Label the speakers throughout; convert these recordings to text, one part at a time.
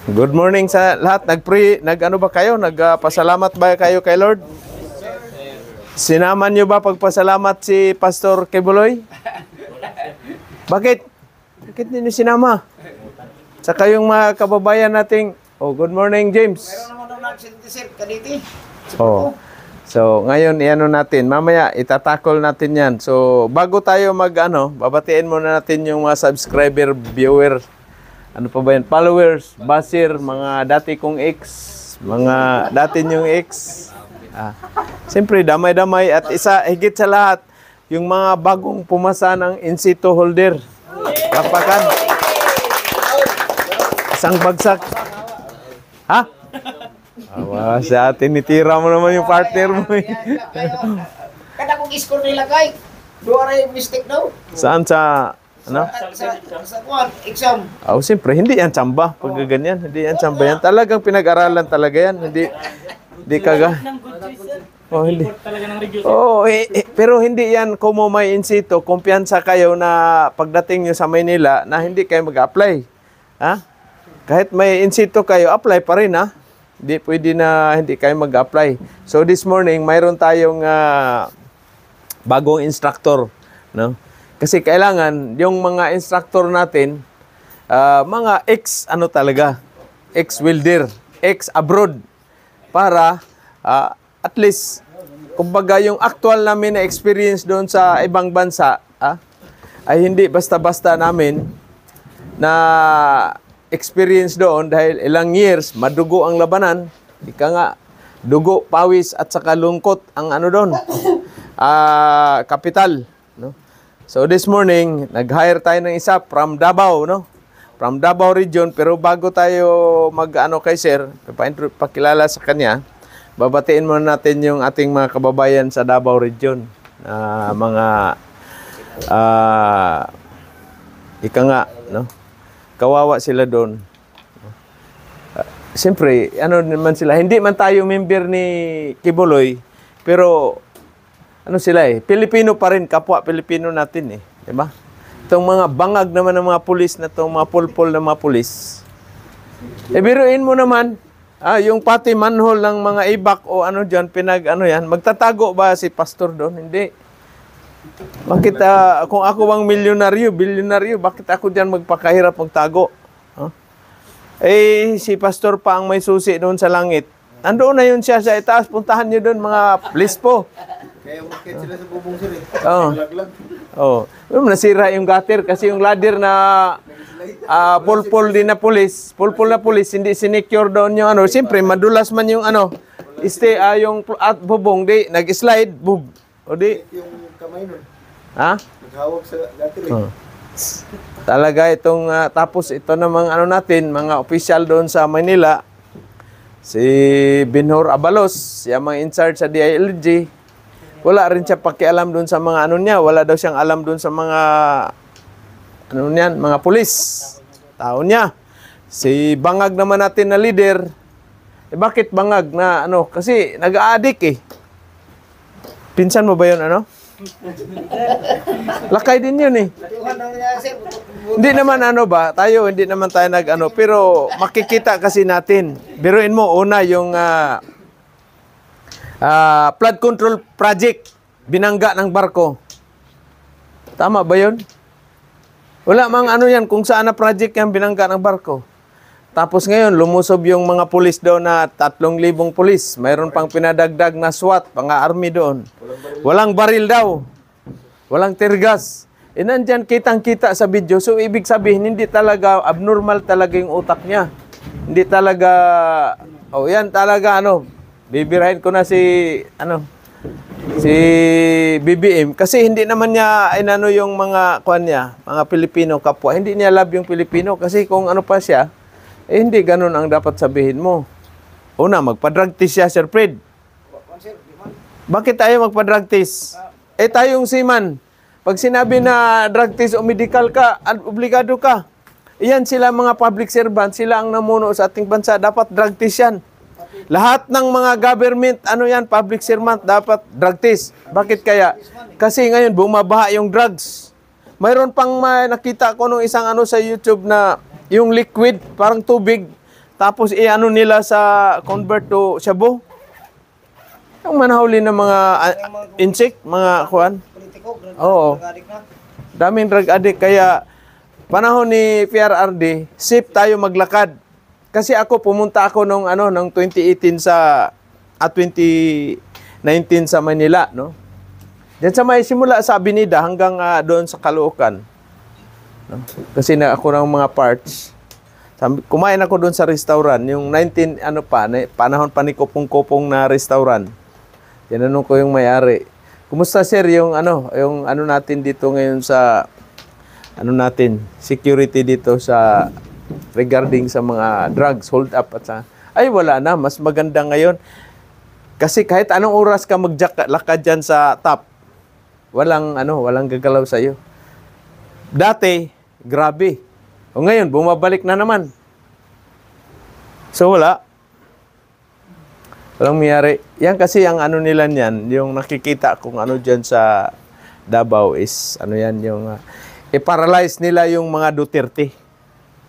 Speaker 1: Good morning sa lahat. Nag-ano ba kayo? Nagpasalamat ba kayo kay Lord? Sinaman nyo ba pagpasalamat si Pastor Kibuloy? Bakit? Bakit ninyo sinama? Sa kayong mga kababayan nating, good morning, James.
Speaker 2: Mayroon naman daw nagsintisip kaniti.
Speaker 1: So, ngayon, iano natin. Mamaya, itatakol natin yan. So, bago tayo babatiin muna natin yung mga subscriber, viewer, ano pa ba yan? Followers, basir, mga dati kong ex, mga dati nyong ex. Siyempre, damay-damay at higit sa lahat, yung mga bagong pumasa ng in-situ holder. Kapakan. Isang bagsak. Ha? Awa, sa atin, nitira mo naman yung partner mo.
Speaker 2: Kada kong score nila kay, doon ay mistake daw.
Speaker 1: Saan sa... Ano?
Speaker 2: Sa kuwan, exam.
Speaker 1: Siyempre, hindi yan tsamba. Pag ganyan, hindi yan tsamba yan. Talagang pinag-aralan talaga yan. Hindi kaga. Hindi. Pero hindi yan kung may in situ, kumpiyansa kayo na pagdating nyo sa Maynila na hindi kayo mag-apply. Ha? Kahit may in situ kayo, apply pa rin, ha? Hindi pwede na hindi kayo mag-apply. So this morning, mayroon tayong bagong instructor, no? Kasi kailangan yung mga instructor natin, mga ex-welder, ex-abroad, para at least, kumbaga yung actual namin na experience doon sa ibang bansa, ay hindi basta-basta namin na experience doon dahil ilang years, madugo ang labanan, ika nga, dugo, pawis at saka lungkot ang doon, kapital, no? So this morning, nag-hire tayo ng isa from Davao, no? From Davao region, pero bago tayo kay Sir, pakilala sa kanya, babatiin muna natin yung ating mga kababayan sa Davao region. Ika nga, no? Kawawa sila doon. Siyempre, naman sila, hindi man tayo member ni Kibuloy, pero sila Pilipino pa rin, kapwa Pilipino natin di ba? Itong mga bangag naman ng mga pulis na itong mga pulpul na mga pulis. Biruin mo naman, yung pati manhole ng mga ibak o dyan, magtatago ba si pastor doon? Hindi. Bakit, kung ako bang bilyonaryo, bakit ako dyan magpakahirap magtago? Si pastor pa ang may susi doon sa langit. Andoon na yun siya sa itaas, puntahan nyo doon mga please po.
Speaker 2: Kaya umakit sila sa bubong sila.
Speaker 1: Nasira yung gutter kasi yung ladder na pulpul na pulis, hindi sinecure doon yung siyempre madulas man yung yung bubong, nag-slide, bug. O di
Speaker 2: yung kamay nun.
Speaker 1: Naghawak
Speaker 2: sa gutter.
Speaker 1: Talaga itong tapos ito namang natin, mga official doon sa Manila, si Binhor Abalos, yung mga in charge sa DILG. Wala rin siya pakialam doon sa mga niya. Wala daw siyang alam doon sa mga mga pulis. Tao niya. Si bangag naman natin na leader. Bakit bangag na Kasi nag-a-addict Pinsan mo ba yun Lakay din yun Hindi naman hindi naman tayo pero makikita kasi natin. Biruin mo, una yung flood control project, binangga ng barko. Tama ba yun? Wala mang yan kung saan na project yung binangga ng barko. Tapos ngayon, lumusob yung mga pulis doon na 3,000 pulis. Mayroon pang pinadagdag na SWAT, mga army doon. Walang baril daw. Walang tirgas. Nandyan kitang-kita sa video. So, ibig sabihin, hindi talaga, abnormal talaga yung utak niya. Hindi talaga, yan talaga, bibirahin ko na si BBM kasi hindi naman niya yung mga mga Pilipino kapwa. Hindi niya love yung Pilipino kasi kung pa siya, hindi ganun ang dapat sabihin mo. Una, magpa-drug test siya, Sir Fred. Bakit tayo magpa-drug test? Tayong seaman. Pag sinabi na drug test o medical ka, obligado ka. Iyan sila mga public servant, sila ang namuno sa ating bansa, dapat drug test yan. Lahat ng mga government, public servant, dapat drug test. Bakit kaya? Kasi ngayon, bumabaha yung drugs. Mayroon pang nakita ko nung isang sa YouTube na yung liquid, parang tubig, tapos ano nila sa convert to shabu. Yung manahuli ng mga insect, mga kuan.
Speaker 2: Politiko,
Speaker 1: Oo.
Speaker 2: drug addict na.
Speaker 1: Daming drug addict. Kaya panahon ni PRRD, safe tayo maglakad. Kasi ako, pumunta ako nung 2018 2019 sa Manila, no? Diyan sa may simula sa Avenida hanggang doon sa Caloocan. No? Kasi ako ng mga parts. Kumain ako doon sa restaurant, yung panahon pa ni Kopong-Kopong na restaurant. Tinanong ko yung may-ari. Kumusta sir yung natin dito ngayon sa security dito sa regarding sa mga drugs, hold up at sa ay wala na, mas maganda ngayon. Kasi kahit anong oras ka maglakad diyan sa top, walang gagalaw sa iyo. Dati, grabe. O ngayon, bumabalik na naman. So wala. Walang miyari. Yan kasi ang nila niyan, yung nakikita kung diyan sa Davao is yung i-paralyze nila yung mga Duterte.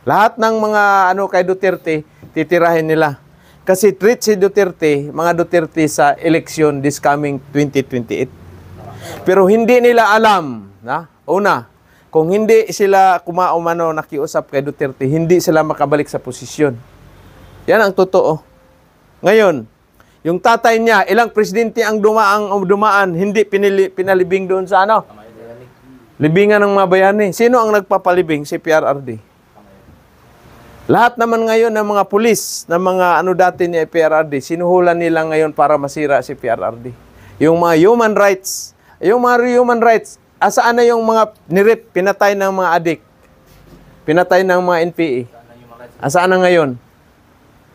Speaker 1: Lahat ng mga kay Duterte, titirahin nila. Kasi treat si Duterte, mga Duterte sa election this coming 2028. Pero hindi nila alam, kung hindi sila nakiusap kay Duterte, hindi sila makabalik sa posisyon. Yan ang totoo. Ngayon, yung tatay niya, ilang presidente ang dumaan, hindi pinalibing doon sa libingan ng mga bayani. Sino ang nagpapalibing? Si PRRD. Lahat naman ngayon ng mga pulis, ng mga dati ni PRRD, sinuhulan nila ngayon para masira si PRRD. Yung mga human rights, asaan na yung mga nirip, pinatay ng mga adik, pinatay ng mga NPA? Asaan na ngayon?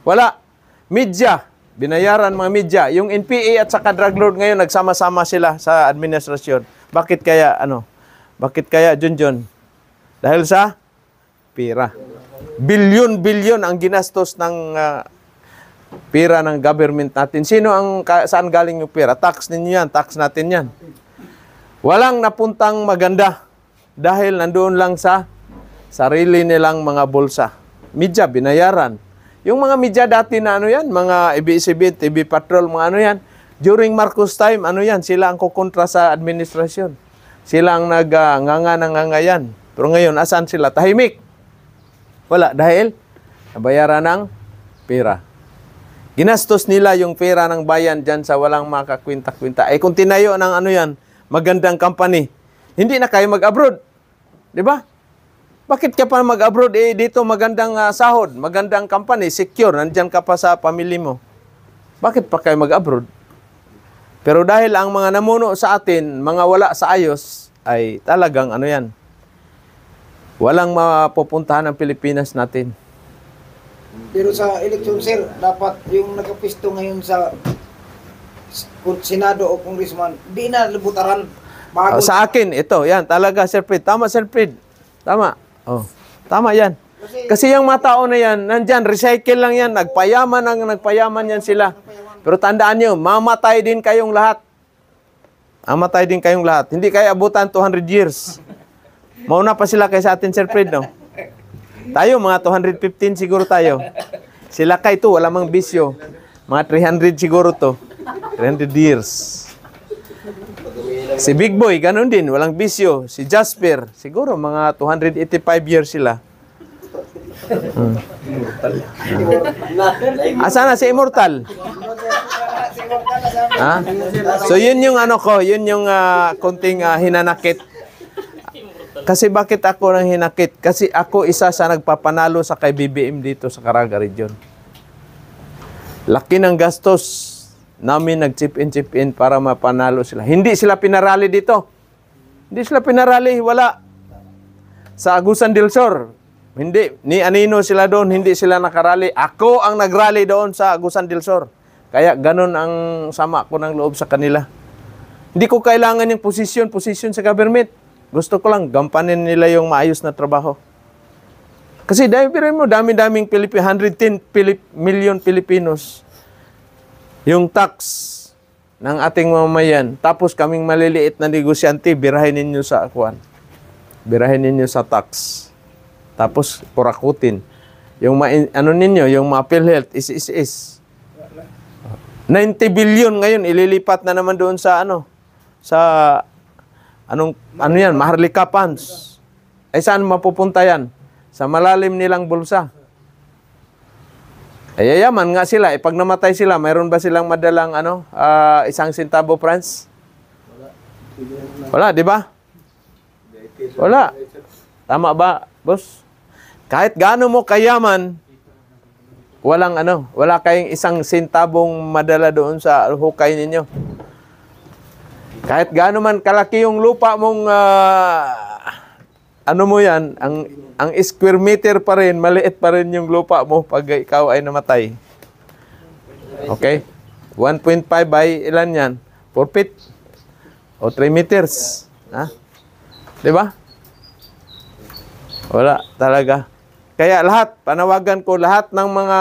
Speaker 1: Wala. Media, binayaran mga media. Yung NPA at saka drug lord ngayon, nagsama-sama sila sa administrasyon. Bakit kaya, Junjun? Dahil sa pera. Bilyon-bilyon ang ginastos ng pera ng government natin. Saan galing yung pera? Tax ninyo yan, tax natin yan. Walang napuntang maganda dahil nandoon lang sa sarili nilang mga bulsa. Media, binayaran. Yung mga media dati na mga ABS-CBN, TV Patrol, mga yan. During Marcos time, sila ang kukontra sa administrasyon. Sila ang nanganga yan. Pero ngayon, asan sila? Tahimik. Wala, dahil nabayaran ng pera. Ginastos nila yung pera ng bayan dyan sa walang makakwinta-kwinta. Kung tinayo ng magandang company, hindi na kayo mag-abroad. Di ba? Bakit ka pa mag-abroad? Dito magandang sahod, magandang company, secure, nandyan ka pa sa pamilya mo. Bakit pa kayo mag-abroad? Pero dahil ang mga namuno sa atin, mga wala sa ayos, ay talagang walang mapupuntahan ng Pilipinas natin.
Speaker 2: Pero sa election, sir, dapat yung nakapisto ngayon sa Senado o Congressman, di na libutaran.
Speaker 1: Sa akin, ito, yan, talaga, Sir Fred. Tama, Sir Fred. Tama. Tama yan. Kasi yung mga tao na yan, nandyan, recycle lang yan, nagpayaman yan sila. Pero tandaan nyo, mamatay din kayong lahat. Mamatay din kayong lahat. Hindi kayo abutan 200 years. Mauna pa sila kaysa atin, Sir Fred, no? Tayo, mga 215 siguro tayo. Sila kay to, wala mang bisyo. Mga 300 siguro to. 300 years. Si Big Boy, ganun din, walang bisyo. Si Jasper, siguro mga 285 years sila. Asa na si Immortal? So yun yung yun yung konting hinanakit. Kasi bakit ako nang hinakit? Kasi ako isa sa nagpapanalo sa kay BBM dito sa Caraga Region. Laki ng gastos namin nag-chip in para mapanalo sila. Hindi sila pinarali dito. Hindi sila pinarali, wala. Sa Agusan del Sur, hindi. Ni Anino sila doon, hindi sila nakarali. Ako ang nagrally doon sa Agusan del Sur. Kaya ganun ang sama ko ng loob sa kanila. Hindi ko kailangan yung posisyon sa government. Gusto ko lang, gampanin nila yung maayos na trabaho. Kasi dami-daming Pilipino, 110 million Pilipinos. Yung tax ng ating mamamayan. Tapos kaming maliliit na negosyante, birahin ninyo sa tax. Tapos kurakutin. Yung ano ninyo, yung mga PhilHealth, is 90 billion ngayon, ililipat na naman doon sa sa, ano yan, Maharlika Funds. Ay saan mapupunta yan? Sa malalim nilang bulsa. Ay yayaman nga sila. Pag namatay sila, mayroon ba silang madalang 1 centavo, Franz? Wala, di ba? Wala. Tama ba, boss? Kahit gaano mo kayaman, wala kayong 1 centavong madala doon sa hukay ninyo. Kahit gaano man kalaki yung lupa mong ano mo yan, ang square meter pa rin, maliit pa rin yung lupa mo pag ikaw ay namatay. Okay? 1.5 by ilan yan? 4 feet? O 3 meters? Ha? Di ba? Wala talaga. Kaya lahat, panawagan ko lahat ng mga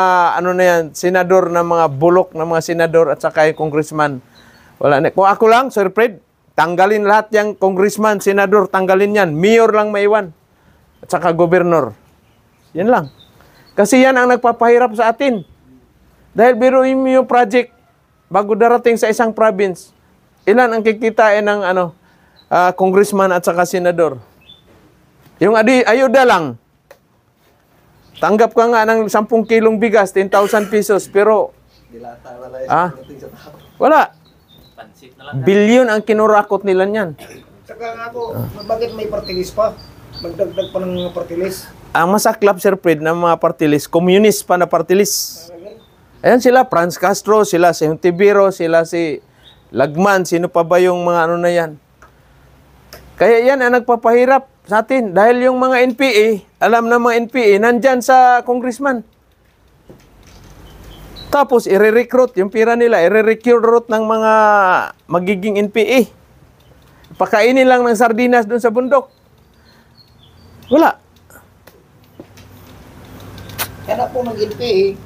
Speaker 1: senador, ng mga bulok ng mga senador at saka yung congressman. Wala na. Kung ako lang, Sir Fred, tanggalin lahat yung congressman, senador, tanggalin yan. Mayor lang maiwan. At saka gobernur. Yan lang. Kasi yan ang nagpapahirap sa atin. Dahil biruin mo yung project bago darating sa isang province. Ilan ang kikitain ng congressman at saka senador? Yung ayuda lang. Tanggap ka nga ng 10 kilong bigas, 10,000 pesos, pero wala. Bilyon ang kinurakot nila niyan.
Speaker 2: Saka nga ako, bakit may party list pa? Magdagdag pa ng mga party list.
Speaker 1: Ang masaklap, Sir Fred, ng mga party list, communist pa na party list. Ayan sila, Franz Castro, sila si Hontiveros, sila si Lagman, sino pa ba yung mga na yan? Kaya yan ang nagpapahirap sa atin. Dahil yung mga NPA, alam na mga NPA, nandyan sa congressman. Tapos, i-recruit yung pira nila, i-recruit ng mga magiging NPA. Pakainin lang ng sardinas doon sa bundok. Wala.
Speaker 2: Kaya po nag-NPA,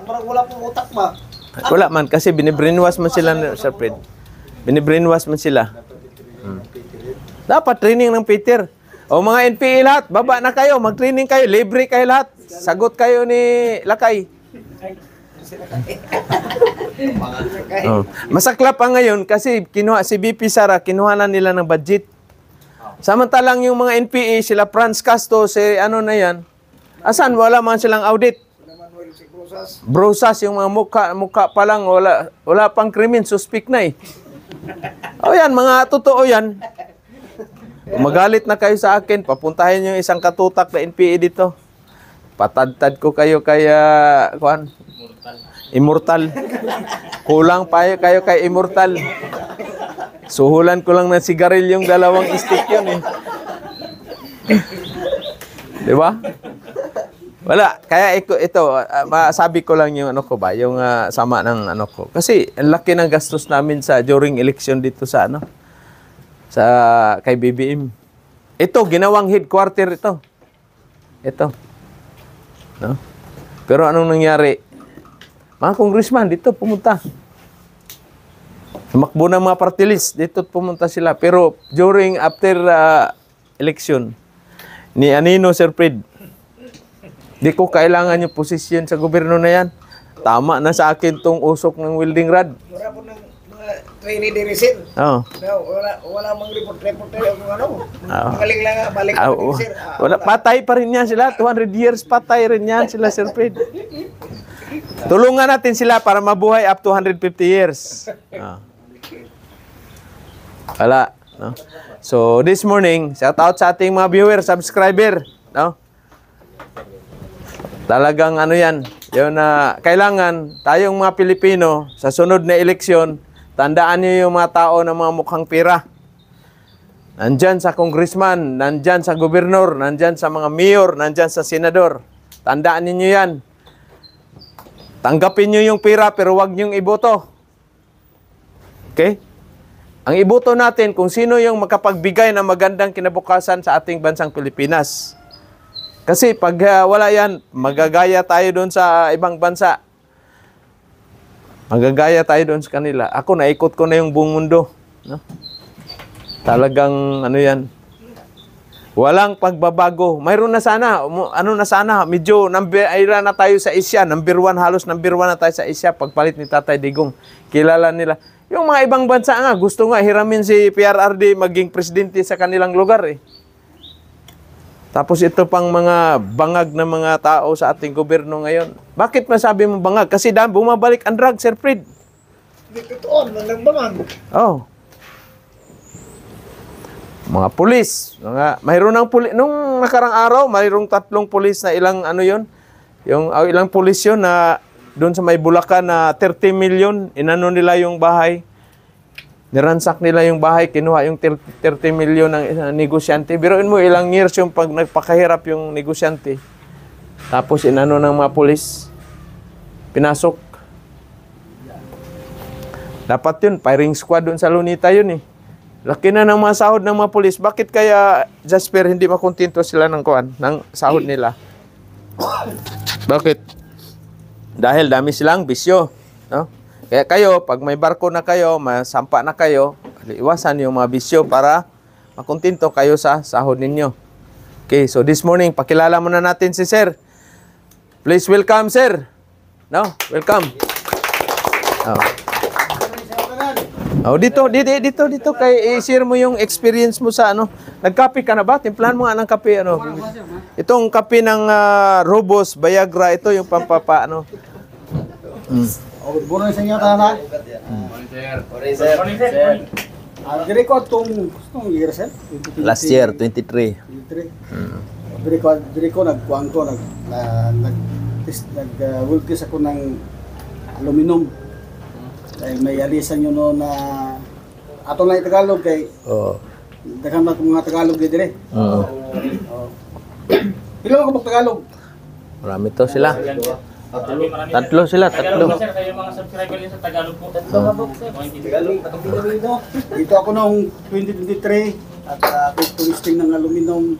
Speaker 2: wala pong utak ba?
Speaker 1: Wala man, kasi binibrainwash man sila, Sir Fred. Binibrainwash man sila. Dapat training ng Peter. O mga NPA lahat, baba na kayo, mag-training kayo, libre kayo lahat. Sagot kayo ni Lakay. Masaklap pa ngayon kasi si BP Sara, kinuha na nila ng budget. Samantalang yung mga NPA, sila Franz Castro, na yan, asan? Wala man silang audit. Brosas, yung mga mukha pa lang, wala pang krimen, suspect na eh. O yan, mga totoo yan. Magalit na kayo sa akin, papuntahin yung isang katutak na NPA dito. Patadtad ko kayo kaya, Immortal. Kulang pa kayo kay Immortal. Suhulan ko lang ng sigarilyong 2 stick yun eh. Di ba? Wala. Kaya ito, masabi ko lang yung yung sama ng ko. Kasi ang laki ng gastos namin during election dito sa kay BBM. Ito, ginawang headquarter ito. Ito. No? Pero anong nangyari? Mga congressman, dito pumunta. Sumakbo ng mga party list, dito pumunta sila. Pero after election, ni Anino, Sir Fred, di ko kailangan yung posisyon sa gobyerno na yan. Tama na sa akin tong usok ng welding rod.
Speaker 2: Wala po ng mga trainee de resin.
Speaker 1: Oo.
Speaker 2: Wala mang report yung magaling lang balik sir.
Speaker 1: Wala, patay pa rin yan sila. 200 years patay rin yan sila, Sir Fred. Tulungan natin sila para mabuhay up to 150 years. Wala. No? So, this morning, shout out sa ating mga viewer, subscriber. No? Talagang yan. Yun kailangan tayong mga Pilipino sa sunod na eleksyon, tandaan niyo yung mga tao na mga mukhang pira. Nandyan sa congressman, nandyan sa gobernur, nandyan sa mga mayor, nandyan sa senador. Tandaan niyo yan. Tanggapin niyo yung pira pero wag niyong iboto. Okay? Ang iboto natin kung sino yung makapagbigay ng magandang kinabukasan sa ating bansang Pilipinas. Kasi pag wala yan, magagaya tayo doon sa ibang bansa. Magagaya tayo doon sa kanila. Ako, naikot ko na yung buong mundo. No? Talagang, yan. Walang pagbabago. Mayroon na sana, ano na sana, medyo ayra na tayo sa Asia. Number 1, halos number 1 na tayo sa Asia. Pagpalit ni Tatay Digong, kilala nila. Yung mga ibang bansa nga, gusto nga hiramin si PRRD maging presidente sa kanilang lugar eh. Tapos ito pang mga bangag na mga tao sa ating gobyerno ngayon. Bakit masabi mo bangag? Kasi bumabalik ang drug, Sir Fred.
Speaker 2: Hindi totoo, nang bangag.
Speaker 1: Oh. Mga pulis, mayroon ng pulis nung nakarang araw, mayroong 3 pulis na ilang ano 'yon? Yung ilang pulis 'yon na doon sa may Bulacan na 30 million inano nila yung bahay. Niransak nila yung bahay, kinuha yung 30 million ng isang negosyante. Biruin mo ilang years yung pag nagpakahirap yung negosyante. Tapos inano ng mga pulis, pinasok. Dapat yun, firing squad doon sa Lunita yun eh. Laki na ng mga sahod ng mga pulis. Bakit kaya, Jasper, hindi makontento sila ng sahod nila? Bakit? Dahil dami silang bisyo. No? Kaya kayo, pag may barko na kayo, masampa na kayo, iwasan yung mga bisyo para makontento kayo sa sahod ninyo. Okay, so this morning, pakilala muna natin si Sir. Please welcome, Sir. No? Welcome. Oh, dito kay i-share mo yung experience mo sa ano. Nagkape ka na ba? Timplahan mo nga ng kape ano. Itong kape ng Robos, Viagra, ito yung pampapa ano.
Speaker 3: Good morning sa inyo tanan. Sir. Diri ko itong year, sir?
Speaker 1: Last year, 23.
Speaker 3: 23. Diri ko nagkuhan ko, nag-work test ako ng aluminum. Dahil may alisan yun no na ato na Tagalog kay daghan na mga Tagalog dire. Pila ko Tagalog?
Speaker 1: Marami to sila. Tatlo sila.
Speaker 4: Sir, kayo mga subscriber niyo sa Tagalog po.
Speaker 3: Dito ako noong 2023 at listing ng aluminum.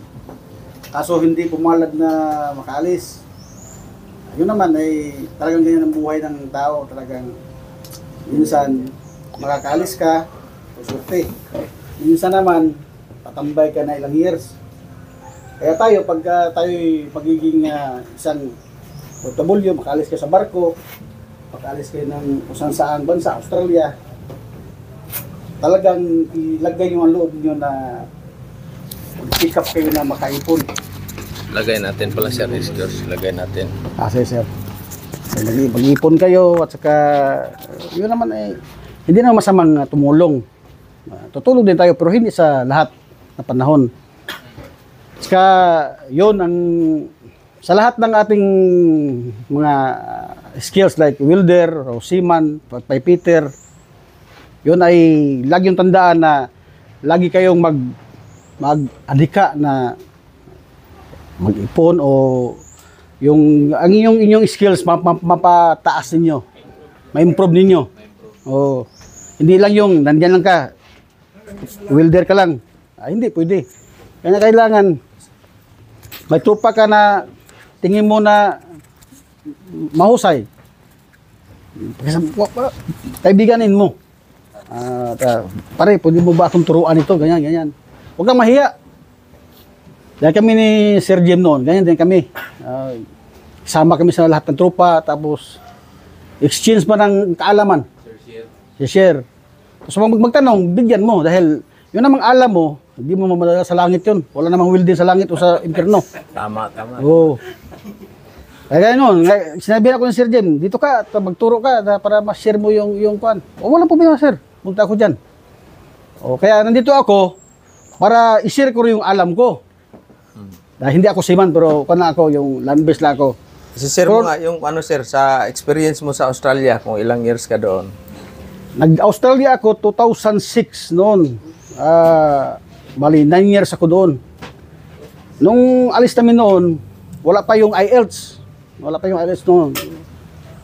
Speaker 3: Kaso hindi pumalad na makaalis. Yun naman ay talagang ganyan ang buhay ng tao. Talagang minsan makakaalis ka, susuti. Minsan naman patambay ka na ilang years. Kaya tayo, pagka tayo'y pagiging isang OFW, makaalis ka sa barko, makaalis kayo ng kung saan bansa, Australia, talagang ilagay nyo ang loob nyo na pick up kayo na makaipon.
Speaker 1: Lagay natin pala sir, excuse. Lagay natin.
Speaker 3: Kasi sir, mag-ipon kayo at saka yun naman ay hindi naman masamang tumulong. Tutulong din tayo pero hindi sa lahat na panahon. Saka yun ang sa lahat ng ating mga skills like welder o seaman, pipefitter, yun ay lagi yung tandaan na lagi kayong mag-adika na mag-ipon o ang inyong skills mapataas ninyo, ma-improve ninyo. O hindi lang yung nandiyan lang ka, welder ka lang. Hindi pwede. Kaya kailangan may tupa ka na tingin mo na mahusay. Kaibiganin mo. Pare, pwede mo ba akong turuan ito? Ganyan, ganyan. Huwag kang mahiya. Dahil kami ni Sir Jim noon, ganyan din kami. Sama kami sa lahat ng trupa, tapos exchange pa ng kaalaman. Share. Tapos magtanong, bigyan mo. Dahil yun namang alam mo, hindi mo mamadala sa langit yun. Wala namang welding sa langit o sa impyerno.
Speaker 1: Tama.
Speaker 3: Oo. Kaya gano'n, sinabi ako ng Sir Jim, dito ka, magturo ka para ma-share mo yung kwan. O walang problema sir, punta ako dyan. O kaya nandito ako para i-share ko rin yung alam ko. Dahil hindi ako seaman pero kung ako, yung land-based lang ako.
Speaker 1: Share mo nga yung ano sir, sa experience mo sa Australia, kung ilang years ka doon.
Speaker 3: Nag-Australia ako 2006 noon. Bali, 9 years ako doon. Nung alis namin noon, wala pa yung IELTS. Wala pa yung IELTS noon.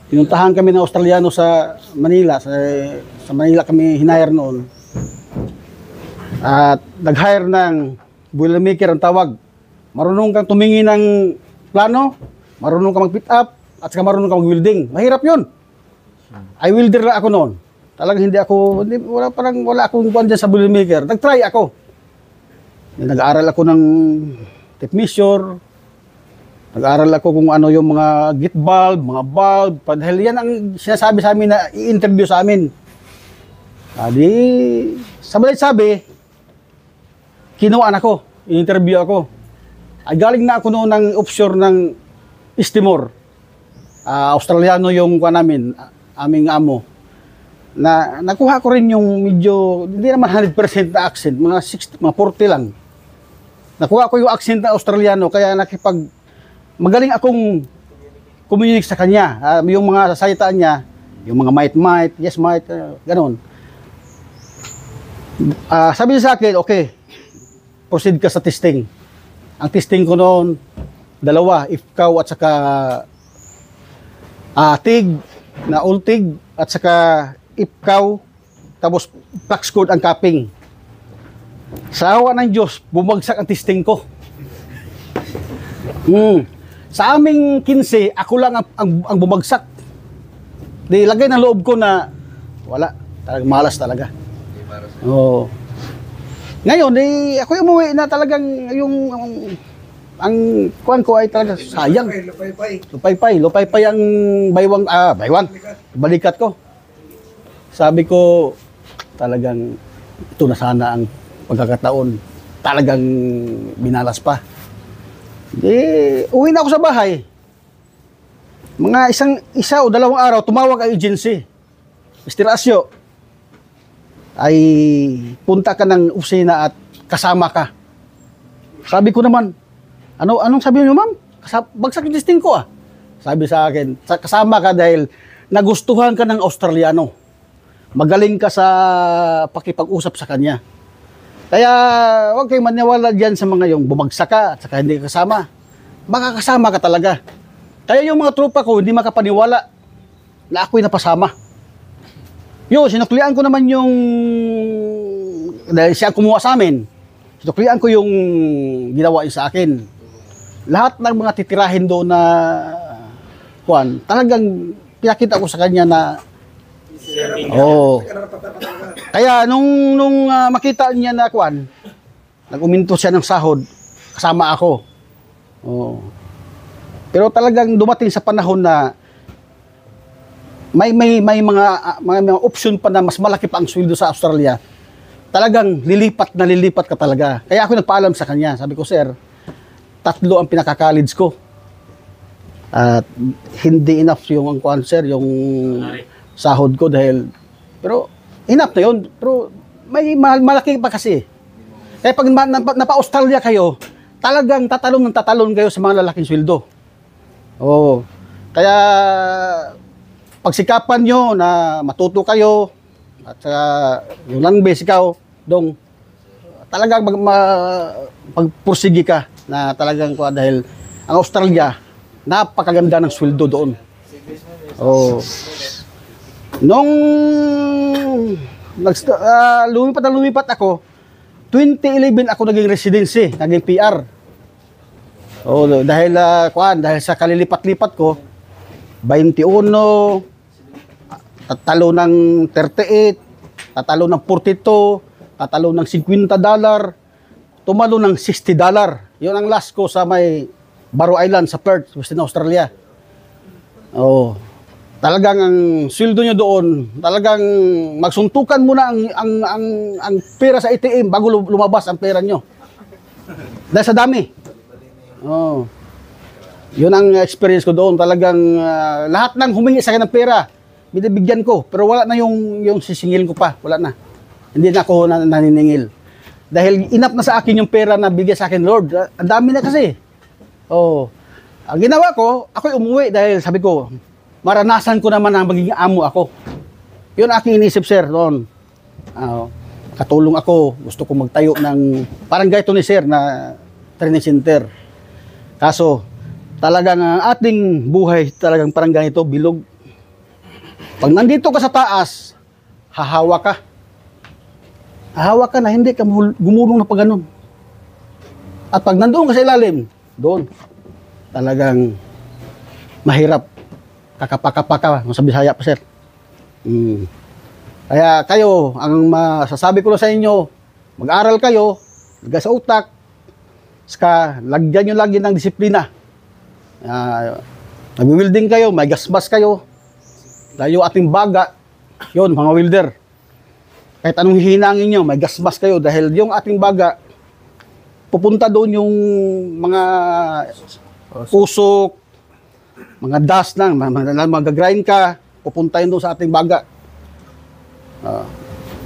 Speaker 3: Pinuntahan kami ng Australiano sa Manila. Sa Manila kami hinire noon. At nag-hire ng boilermaker ang tawag. Marunong kang tumingin ng plano, marunong kang mag-fit up, at saka marunong kang mag-welding. Mahirap yun. I welder lang ako noon. Talagang wala akong kuwan dyan sa boilermaker. Nag-try ako. Nag-aaral ako ng tape measure, nag-aaral ako kung ano yung mga gate valve, mga valve, dahil yan ang sinasabi sa amin na i-interview sa amin. Di, sabi, kinuhaan ako, i-interview ako. Ay galing na ako noon ng offshore ng East Timor. Australiano yung kuha namin, aming amo. Na nakuha ko rin yung medyo, hindi naman 100% na accent, mga 60, mga 40 lang. Nakuha ko yung accent na Australiano, kaya magaling akong communicate sa kanya. Yung mga sasalitaan niya, yung mga might, yes might, ganon. Sabi niya sa akin, okay, proceed ka sa testing. Ang testing ko noon, dalawa, IFCAW at saka TIG, na old TIG, at saka IFCAW, tapos flux cord ang capping. Sa awa ng Diyos, bumagsak ang testing ko. Sa aming 15, ako lang ang bumagsak. Di lagay ng loob ko na wala, talagang malas talaga. Oo. Ngayon, ako umuwi na talagang ang kuwan ko ay talaga sayang. Lupay-pay ang baywang, balikat ko. Sabi ko, talagang ito na sana ang pagkakataon. Talagang binalas pa. Uwi na ako sa bahay. Mga isa o dalawang araw, tumawag ang agency. Mr. Asyo, ay punta ka ng opisina at kasama ka. Sabi ko naman, anong sabi niyo, ma'am? Bagsak yung testing ko ah. Sabi sa akin, kasama ka dahil nagustuhan ka ng Australiano. Magaling ka sa pakipag-usap sa kanya. Kaya huwag kayong maniwala dyan sa mga yung bumagsak ka at saka hindi ka kasama. Makakasama ka talaga. Kaya yung mga tropa ko hindi makapaniwala na ako'y napasama. Sinuklian ko naman yung, dahil siya kumuha sa amin, sinuklian ko yung ginawa niya sa akin. Lahat ng mga titirahin doon na talagang pinakita ko sa kanya na kaya nung makita niya na nag-uminto siya ng sahod, kasama ako. Pero talagang dumating sa panahon na may mga option pa na mas malaki pa ang sweldo sa Australia. Talagang lilipat ka talaga. Kaya ako nagpaalam sa kanya. Sabi ko, sir, 3 ang pinaka-college ko. At hindi enough yung sir, yung sahod ko dahil pero enough na yun. Pero may malaki pa kasi. Kaya pag napa-Australia kayo, talagang tatalon kayo sa mga lalaking sweldo. Kaya pagsikapan nyo na matuto kayo at yung land base ikaw, talagang pagpursigi ka na talagang dahil ang Australia, napakaganda ng sweldo doon. Nung lumipat ako, 2011 ako naging residency, naging PR. Dahil sa kalilipat-lipat ko, 21, tatalo ng 38, tatalo ng 42, tatalo ng $50, tumalo ng $60. Yun ang last ko sa may Barrow Island sa Perth, Western Australia. Talagang ang sweldo nyo doon, talagang magsuntukan muna ang pera sa ATM bago lumabas ang pera nyo. Dahil sa dami. Yun ang experience ko doon. Talagang lahat ng humingi sa akin ng pera, binibigyan ko. Pero wala na yung sisingil ko pa. Wala na. Hindi na ako naniningil. Dahil enough na sa akin yung pera na bigyan sa akin, Lord. Ang dami na kasi. Ang ginawa ko, ako'y umuwi dahil sabi ko, maranasan ko naman ang magiging amo ako. Yun aking inisip, sir, noon. Katulong ako. Gusto ko magtayo ng, parang gaito ni sir na training center. Kaso, talagang ang ating buhay, talagang parang ganito, bilog. Pag nandito ka sa taas, hahawa ka. Hahawa ka na hindi ka gumulong na pag ganun. At pag nandoon ka sa ilalim, doon, talagang mahirap. Kakapaka-paka, sa Bisaya pa, sir. Kaya kayo, ang masasabi ko na sa inyo, mag-aral kayo, lagay sa utak, saka lagyan nyo lagi ng disiplina. Nag-welding kayo, may gasbas kayo, dahil yung ating baga, yun, mga welder. Kahit anong hihinangin nyo, may gasbas kayo, dahil yung ating baga, pupunta doon yung mga usok, mga dust lang, mag-grind ka, pupunta yun doon sa ating baga.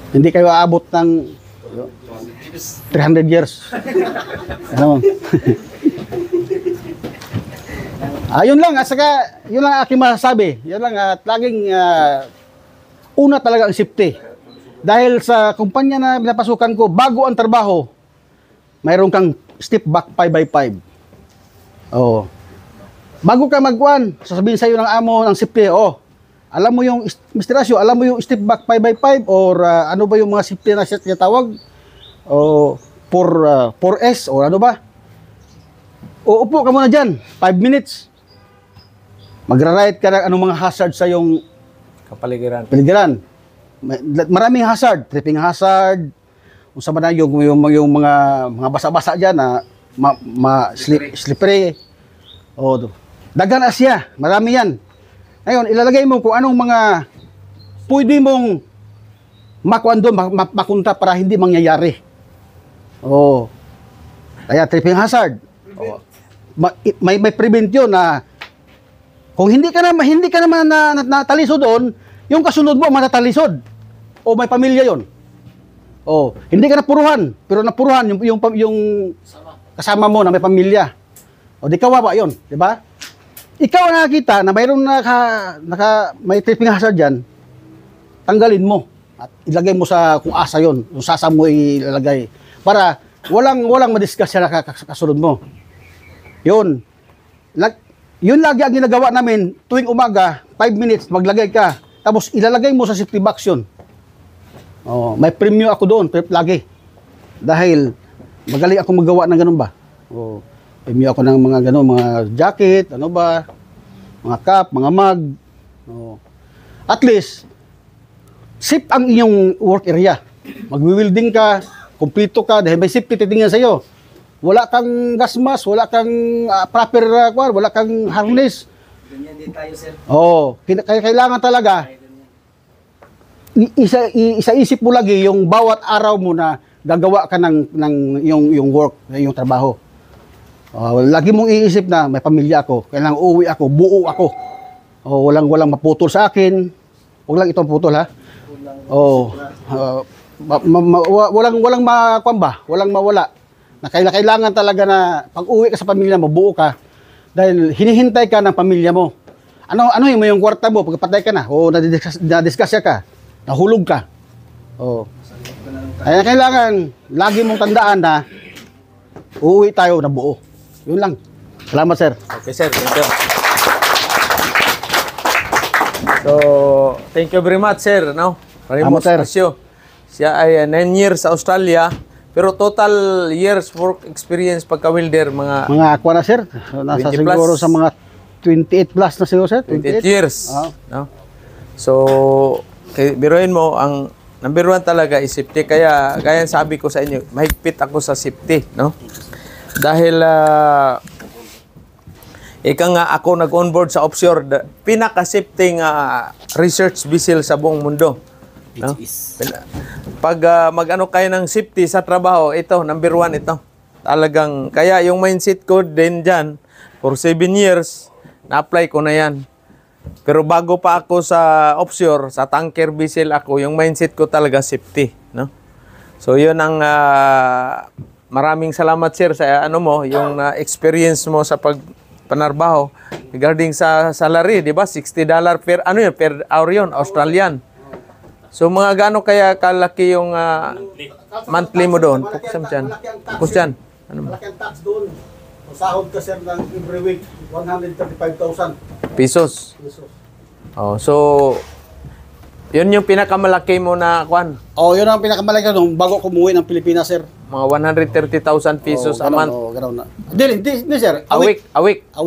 Speaker 3: Hindi kayo aabot ng 300 years. Ano? Yun lang, at saka, yun lang aking masasabi. Yun lang, at laging una talaga ang safety. Dahil sa kumpanya na pinapasukan ko, bago ang trabaho, mayroon kang step back 5x5. Oh. Bago ka magkuhan, sasabihin sa'yo ng amo ng safety, alam mo yung, Mr. Asyo, alam mo yung step back 5x5 or ano ba yung mga safety na siya tawag? O 4S or ano ba? O upo ka muna dyan, 5 minutes. Magra-write ka ng anong mga hazard sa yung
Speaker 1: Kapaligiran.
Speaker 3: paligiran. Maraming hazard, tripping hazard, kung sa na yung mga basa-basa dyan na slippery. Dagan Asya, marami yan. Ngayon, ilalagay mo kung anong mga pwede mong makuan doon, makunta para hindi mangyayari. Kaya tripping hazard. May prevent yun na kung hindi ka naman natalisod doon, yung kasunod mo matatalisod. O may pamilya yon. Hindi ka napuruhan, pero napuruhan yung kasama mo na may pamilya. Di kawawa yon, di ba? Ikaw ang nakakita na mayroong may tripping hazard dyan, tanggalin mo at ilagay mo sa kung asa yon, kung sasa mo ilalagay. Para walang madiscuss siya na kasunod mo. Yun. Yun lagi ang ginagawa namin tuwing umaga, 5 minutes, maglagay ka. Tapos ilalagay mo sa safety box yun. May premyo ako doon, lagi. Dahil magaling ako magawa ng ganun ba. Premyo ako ng mga ganun, mga jacket, ano ba, mga cup, mga mug. At least, safe ang inyong work area. Mag-welding ka, kumpleto ka, dahil may safety titingnan sa'yo. Wala kang gas mask, wala kang proper, wala kang harness.
Speaker 2: Ganyan din tayo, sir.
Speaker 3: Kailangan talaga, isa-isip mo lagi yung bawat araw mo na gagawa ka ng yung work, yung trabaho. Lagi mong iisip na may pamilya ako, kailangan uuwi ako, buo ako. Walang maputol sa akin. Huwag lang itong putol, ha? Walang makwamba, walang mawala. Na kailangan talaga na pag uwi ka sa pamilya mo, buo ka. Dahil hinihintay ka ng pamilya mo. Ano yung kwarta mo, pagpatay ka na, nadiskusya ka, nahulog ka. Kaya kailangan, lagi mong tandaan na uuwi tayo na buo. Yun lang. Salamat, sir.
Speaker 1: Okay, sir. Thank you. So, thank you very much, sir. Raymond Asyo. Siya ay 9 years sa Australia. Pero total years work experience pagka-welder, mga
Speaker 3: aqua na, sir. Nasa
Speaker 1: 20
Speaker 3: siguro
Speaker 1: plus.
Speaker 3: sa mga 28 plus na siguro, sir.
Speaker 1: 28 years. No? So, biruin mo, ang number 1 talaga is safety. Kaya sabi ko sa inyo, mahigpit ako sa safety. No? Dahil, ika nga ako nag-onboard sa offshore, pinaka-safety research vessel sa buong mundo. No? Pag mag-ano kayo ng safety sa trabaho, ito, number 1 ito. Talagang, kaya yung mindset ko din dyan, for 7 years, na-apply ko na yan. Pero bago pa ako sa offshore, sa tanker vessel ako, yung mindset ko talaga safety. No? So, yun ang maraming salamat, sir, sa yung experience mo sa panarbaho. Regarding sa salary, di ba? $60 per hour yun, Australian. So mga gaano kaya kalaki yung monthly mo doon? Pukusam dyan. Pukus dyan.
Speaker 3: Malaki ang tax doon. Sahod ka, sir, ng every week, 135,000
Speaker 1: pesos. So, yun yung pinakamalaki mo na kwan?
Speaker 3: Yun ang pinakamalaki nung bago kumuwi ng Pilipinas, sir.
Speaker 1: Mga 130,000 pesos a month?
Speaker 3: Gano'n na. Hindi, sir.
Speaker 1: A week?
Speaker 3: A week.
Speaker 1: A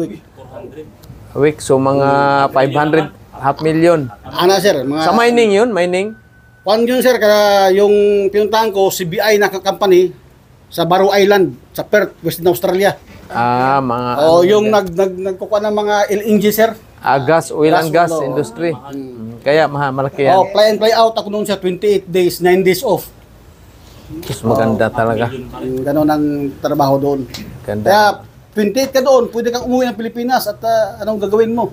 Speaker 1: week. So mga 500, half million.
Speaker 3: Sir? Mga,
Speaker 1: Sa mining yun? Mining?
Speaker 3: Kwan yun, sir, kaya yung pinuntahan ko, CBI na company, sa Barrow Island, sa Perth, Western Australia.
Speaker 1: Mga
Speaker 3: Yung nagkukuha ng mga LNG, sir.
Speaker 1: gas, oil and gas
Speaker 3: Gas,
Speaker 1: industry. Kaya malaki yan.
Speaker 3: Fly and fly out ako noon sa 28 days, 9 days off.
Speaker 1: Mas maganda talaga.
Speaker 3: Ganon ang trabaho doon.
Speaker 1: Ganda.
Speaker 3: Kaya 28 ka doon, pwede kang umuwi ng Pilipinas at anong gagawin mo?